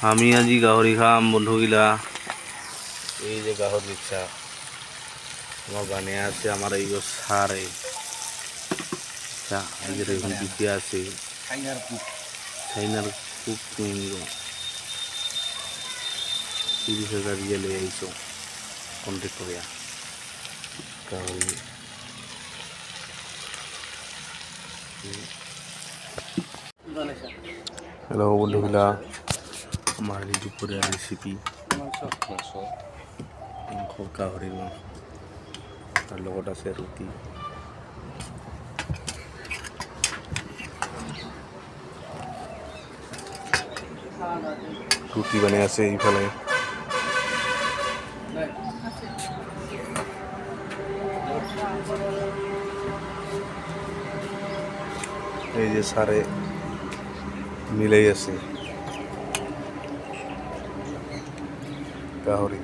আমি আজি গাহৰি খাম বন্ধুগিলা। এই যে গাহৰি রিক্সা আমার বানিয়ে আছে আমার এই সারে দিতে আছে চাইনার কুক নিয়ে 30,000 দিয়ে লই আইছো কন্টেক্ট করিয়া গাহরি। হ্যালো বন্ধুগিলা, আমার এই দুপুরের রেসিপি মাংস গাহরির মাংস, তার লগত আছে রুটি। রুটি বানিয়ে আছে এইফালে। এই যে সারে মিলেই আছে গাহরি।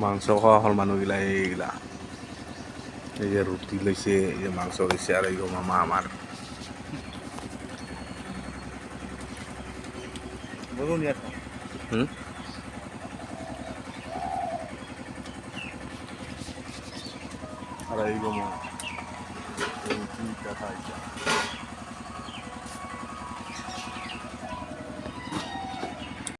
মাংস খাওয়া হল মানুহগিলা এইগিলা। এই যে রুটি লইছে, এই যে মাংস লইছে, আর এই মামা আমার আর এই মামা